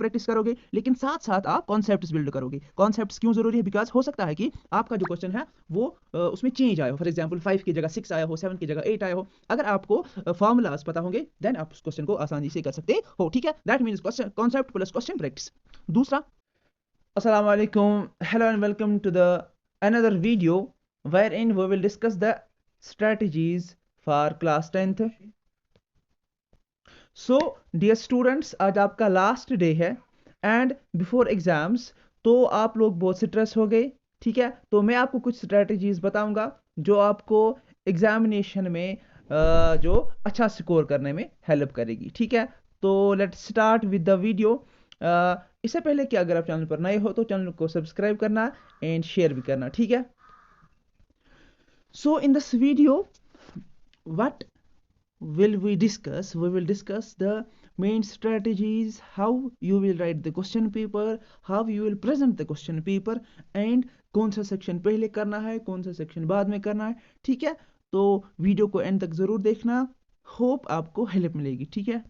Practice करोगे, लेकिन साथ साथ आप कॉन्सेप्ट्स बिल्ड करोगे। कॉन्सेप्ट्स क्यों जरूरी है? बिकॉज हो सकता है कि आपका जो क्वेश्चन है वो उसमें चेंज आया हो। फॉर एग्जाम्पल 5 की जगह 6 आया हो, 7 की जगह 8 आया हो। अगर आपको फॉर्मूलाज पता होंगे देन आप उस क्वेश्चन को आसानी से कर सकते हो। ठीक है, that means question concept plus question practice. दूसरा, अस्सलाम वालेकुम, hello and welcome to the another video wherein we will discuss the strategies for class 10th. So dear students, आज आपका लास्ट डे है एंड बिफोर एग्जाम्स तो आप लोग बहुत स्ट्रेस हो गए। ठीक है, तो मैं आपको कुछ स्ट्रेटजीज बताऊंगा जो आपको एग्जामिनेशन में जो अच्छा स्कोर करने में हेल्प करेगी। ठीक है, तो let's start with the video. इससे पहले कि अगर आप चैनल पर नए हो तो चैनल को सब्सक्राइब करना एंड शेयर भी करना। ठीक है, so in this video what will we discuss? We will discuss the main strategies, how you will write the question paper, how you will present the question paper, and कौन सा section पहले करना है, कौन सा सेक्शन बाद में करना है। ठीक है, तो वीडियो को एंड तक जरूर देखना, होप आपको हेल्प मिलेगी। ठीक है,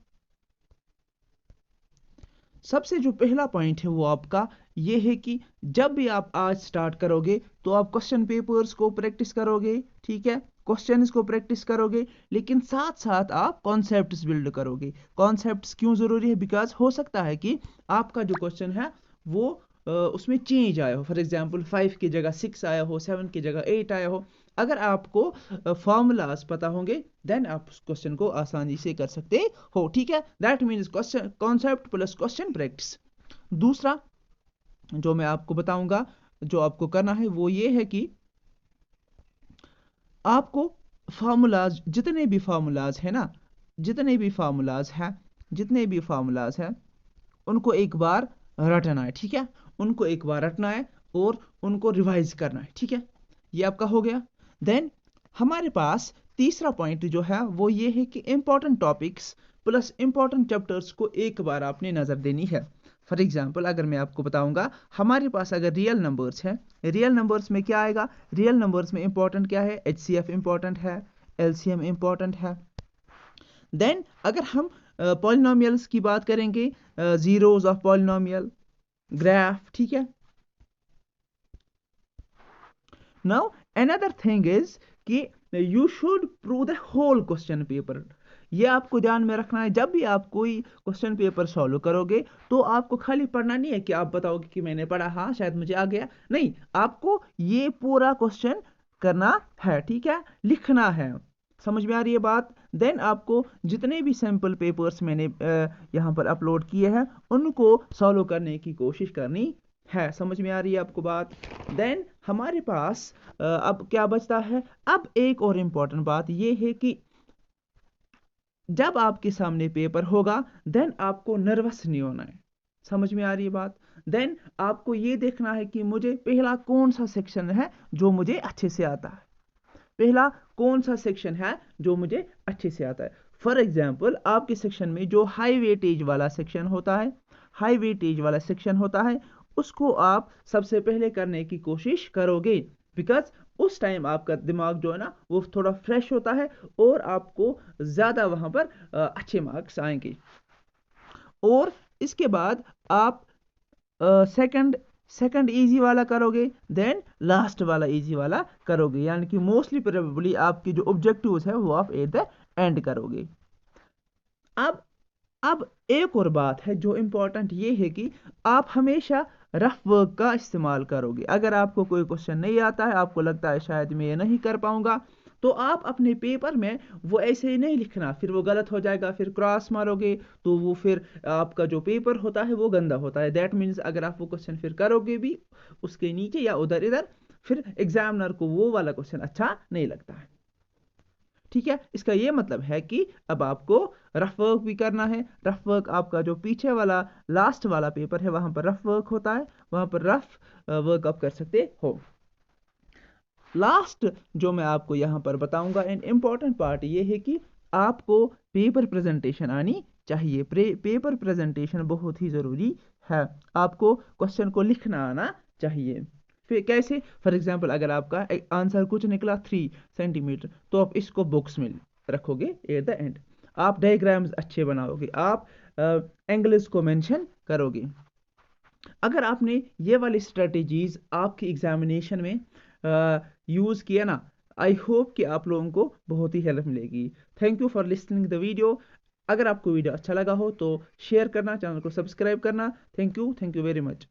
सबसे जो पहला पॉइंट है वो आपका ये है कि जब भी आप आज स्टार्ट करोगे तो आप क्वेश्चन पेपर्स को प्रैक्टिस करोगे। ठीक है, क्वेश्चंस को प्रैक्टिस करोगे, लेकिन साथ साथ आप कॉन्सेप्ट्स बिल्ड करोगे। कॉन्सेप्ट्स क्यों जरूरी है? बिकॉज हो सकता है कि आपका जो क्वेश्चन है वो उसमें चेंज आया हो। फॉर एग्जाम्पल 5 की जगह 6 आया हो, 7 की जगह 8 आया हो। अगर आपको फॉर्मूलाज पता होंगे देन आप उस क्वेश्चन को आसानी से कर सकते हो। ठीक है, that means question concept plus question practice. दूसरा जो मैं आपको बताऊंगा, जो आपको करना है वो ये है कि आपको फार्मूलाज, जितने भी फार्मूलाज है ना, जितने भी फार्मूलाज हैं उनको एक बार रटना है। ठीक है, उनको एक बार रटना है और उनको रिवाइज करना है। ठीक है, ये आपका हो गया। देन हमारे पास तीसरा पॉइंट जो है वो ये है कि important topics plus important chapters को एक बार आपने नजर देनी है। फॉर एग्जाम्पल अगर मैं आपको बताऊंगा, हमारे पास अगर रियल नंबर्स है, रियल नंबर्स में क्या आएगा? रियल नंबर्स में इंपॉर्टेंट क्या है? HCF इंपॉर्टेंट है, LCM इंपॉर्टेंट है। देन अगर हम पॉलिनोमियल्स की बात करेंगे, जीरोस ऑफ पॉलिनोमियल, ग्राफ। ठीक है, नाउ अनदर थिंग इज कि you should prove the whole question paper. ये आपको ध्यान में रखना है, जब भी आप कोई क्वेश्चन पेपर सॉल्व करोगे तो आपको खाली पढ़ना नहीं है कि आप बताओगे कि मैंने पढ़ा, हाँ शायद मुझे आ गया। नहीं, आपको ये पूरा क्वेश्चन करना है। ठीक है, लिखना है। समझ में आ रही है बात? देन आपको जितने भी सैंपल पेपर्स मैंने यहाँ पर अपलोड किए हैं उनको सॉल्व करने की कोशिश करनी है। समझ में आ रही है आपको बात? देन हमारे पास अब क्या बचता है? अब एक और इम्पॉर्टेंट बात ये है कि जब आपके सामने पेपर होगा देन आपको नर्वस नहीं होना है। समझ में आ रही है बात? देन आपको ये देखना है कि मुझे पहला कौन सा सेक्शन है जो मुझे अच्छे से आता है। पहला कौन सा सेक्शन है जो मुझे अच्छे से आता है? फॉर एग्जाम्पल आपके सेक्शन में जो हाई वेटेज वाला सेक्शन होता है, हाई वेटेज वाला सेक्शन होता है, उसको आप सबसे पहले करने की कोशिश करोगे। बिकॉज उस टाइम आपका दिमाग जो है ना वो थोड़ा फ्रेश होता है और आपको ज्यादा वहां पर अच्छे मार्क्स आएंगे। और इसके बाद आप सेकंड इजी वाला करोगे, देन लास्ट वाला इजी वाला करोगे, यानी कि मोस्टली प्रोबेबली आपकी जो ऑब्जेक्टिव्स है वो आप एट द एंड करोगे। अब एक और बात है जो इंपॉर्टेंट ये है कि आप हमेशा रफ वर्क का इस्तेमाल करोगे। अगर आपको कोई क्वेश्चन नहीं आता है, आपको लगता है शायद मैं ये नहीं कर पाऊंगा, तो आप अपने पेपर में वो ऐसे ही नहीं लिखना, फिर वो गलत हो जाएगा, फिर क्रॉस मारोगे तो वो फिर आपका जो पेपर होता है वो गंदा होता है। दैट मीन्स अगर आप वो क्वेश्चन फिर करोगे भी उसके नीचे या उधर इधर, फिर एग्जामिनर को वो वाला क्वेश्चन अच्छा नहीं लगता है। ठीक है, इसका ये मतलब है कि अब आपको रफ वर्क भी करना है। रफ वर्क आपका जो पीछे वाला लास्ट वाला पेपर है वहां पर रफ वर्क होता है, वहां पर रफ वर्क आप कर सकते हो। लास्ट जो मैं आपको यहां पर बताऊंगा एंड इंपॉर्टेंट पार्ट ये है कि आपको पेपर प्रेजेंटेशन आनी चाहिए। पेपर प्रेजेंटेशन बहुत ही जरूरी है। आपको क्वेश्चन को लिखना आना चाहिए। फिर कैसे? फॉर एग्जाम्पल अगर आपका आंसर कुछ निकला 3 सेंटीमीटर तो आप इसको बॉक्स में रखोगे एट द एंड। आप डायग्राम्स अच्छे बनाओगे, आप एंगल्स को मेंशन करोगे। अगर आपने ये वाली स्ट्रेटजीज आपकी एग्जामिनेशन में यूज़ किया ना, आई होप कि आप लोगों को बहुत ही हेल्प मिलेगी। Thank you for listening the video. अगर आपको वीडियो अच्छा लगा हो तो शेयर करना, चैनल को सब्सक्राइब करना। Thank you very much.